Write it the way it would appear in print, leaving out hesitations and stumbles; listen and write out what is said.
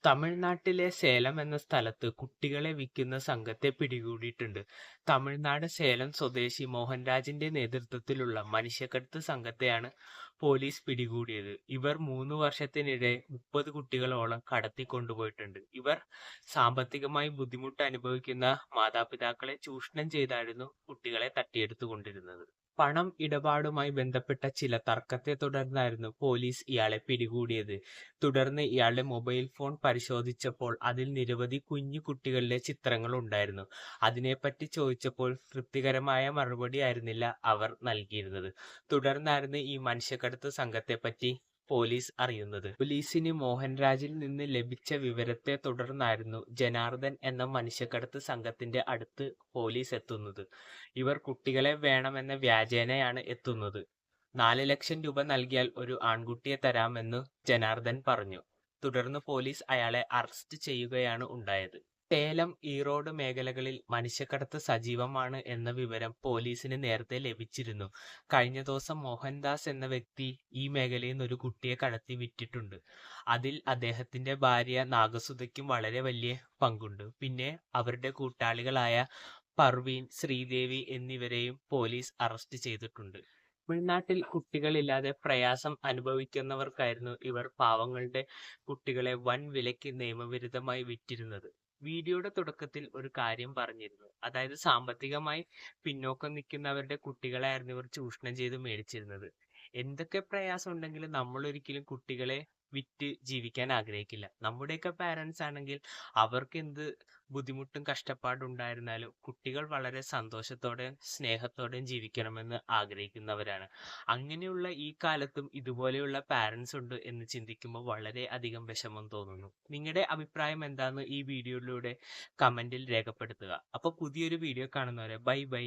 തമിഴ്നാട്ടിലെ സേലം എന്ന സ്ഥലത്ത് കുട്ടികളെ വിൽക്കുന്ന സംഘത്തെ പിടികൂടിയിട്ടുണ്ട്. തമിഴ്നാട് സേലം സ്വദേശി മോഹൻരാജിന്റെ നേതൃത്വത്തിലുള്ള മനുഷ്യക്കടത്ത് സംഘത്തെയാണ് പോലീസ് പിടികൂടിയത്. ഇവർ 3 വർഷത്തിനിടെ 30 കുട്ടികളോളം കടത്തിക്കൊണ്ടുപോയിട്ടുണ്ട്. ഇവർ സാമ്പത്തികമായി ബുദ്ധിമുട്ട് അനുഭവിക്കുന്ന മാതാപിതാക്കളെ ചൂഷണം ചെയ്തായിരുന്നു കുട്ടികളെ തട്ടിയെടുത്തുകൊണ്ടിരുന്നത്. പണം ഇടപാടുമായി ബന്ധപ്പെട്ട ചില തർക്കത്തെ തുടർന്നായിരുന്നു പോലീസ് ഇയാളെ പിടികൂടിയത്. തുടർന്ന് ഇയാളുടെ മൊബൈൽ ഫോൺ പരിശോധിച്ചപ്പോൾ അതിൽ നിരവധി കുഞ്ഞു കുട്ടികളുടെ ചിത്രങ്ങൾ ഉണ്ടായിരുന്നു. അതിനെപ്പറ്റി ചോദിച്ചപ്പോൾ തൃപ്തികരമായ മറുപടിയായിരുന്നില്ല അവർ നൽകിയിരുന്നത്. തുടർന്നായിരുന്നു ഈ മനുഷ്യക്കടത്ത് സംഘത്തെപ്പറ്റി പോലീസ് അറിയുന്നത്. പോലീസിന് മോഹൻരാജിൽ നിന്ന് ലഭിച്ച വിവരത്തെ തുടർന്നായിരുന്നു ജനാർദ്ദൻ എന്ന മനുഷ്യക്കടത്ത് സംഘത്തിന്റെ അടുത്ത് പോലീസ് എത്തുന്നത്. ഇവർ കുട്ടികളെ വേണമെന്ന വ്യാജേനയാണ് എത്തുന്നത്. 4 ലക്ഷം രൂപ നൽകിയാൽ ഒരു ആൺകുട്ടിയെ തരാമെന്നു ജനാർദ്ദൻ പറഞ്ഞു. തുടർന്ന് പോലീസ് അയാളെ അറസ്റ്റ് ചെയ്യുകയാണ് ഉണ്ടായത്. സേലം, ഈറോഡ് മേഖലകളിൽ മനുഷ്യക്കടത്ത് സജീവമാണ് എന്ന വിവരം പോലീസിന് നേരത്തെ ലഭിച്ചിരുന്നു. കഴിഞ്ഞ ദിവസം മോഹൻദാസ് എന്ന വ്യക്തി ഈ മേഖലയിൽ നിന്ന് ഒരു കുട്ടിയെ കടത്തി വിറ്റിട്ടുണ്ട്. അതിൽ അദ്ദേഹത്തിന്റെ ഭാര്യ നാഗസുധയ്ക്കും വളരെ വലിയ പങ്കുണ്ട്. പിന്നെ അവരുടെ കൂട്ടാളികളായ പർവീൻ, ശ്രീദേവി എന്നിവരെയും പോലീസ് അറസ്റ്റ് ചെയ്തിട്ടുണ്ട്. തമിഴ്നാട്ടിൽ കുട്ടികളില്ലാതെ പ്രയാസം അനുഭവിക്കുന്നവർക്കായിരുന്നു ഇവർ പാവങ്ങളുടെ കുട്ടികളെ വൻ വിലയ്ക്ക് നിയമവിരുദ്ധമായി വിറ്റിരുന്നത്. വീഡിയോയുടെ തുടക്കത്തിൽ ഒരു കാര്യം പറഞ്ഞിരുന്നു. അതായത് സാമ്പത്തികമായി പിന്നോക്കം നിൽക്കുന്നവരുടെ കുട്ടികളായിരുന്നു ഇവർ ചൂഷണം ചെയ്ത് മേടിച്ചിരുന്നത്. എന്തൊക്കെ പ്രയാസം ഉണ്ടെങ്കിലും നമ്മൾ ഒരിക്കലും കുട്ടികളെ വിറ്റ് ജീവിക്കാൻ ആഗ്രഹിക്കില്ല. നമ്മുടെയൊക്കെ പാരൻസ് ആണെങ്കിൽ അവർക്ക് എന്ത് ബുദ്ധിമുട്ടും കഷ്ടപ്പാടും ഉണ്ടായിരുന്നാലും കുട്ടികൾ വളരെ സന്തോഷത്തോടെയും സ്നേഹത്തോടെയും ജീവിക്കണമെന്ന് ആഗ്രഹിക്കുന്നവരാണ്. അങ്ങനെയുള്ള ഈ കാലത്തും ഇതുപോലെയുള്ള പാരൻസ് ഉണ്ട് എന്ന് ചിന്തിക്കുമ്പോൾ വളരെ അധികം വിഷമം തോന്നുന്നു. നിങ്ങളുടെ അഭിപ്രായം എന്താന്ന് ഈ വീഡിയോയിലൂടെ കമന്റിൽ രേഖപ്പെടുത്തുക. അപ്പോൾ പുതിയൊരു വീഡിയോ കാണുന്നവരെ ബൈ ബൈ.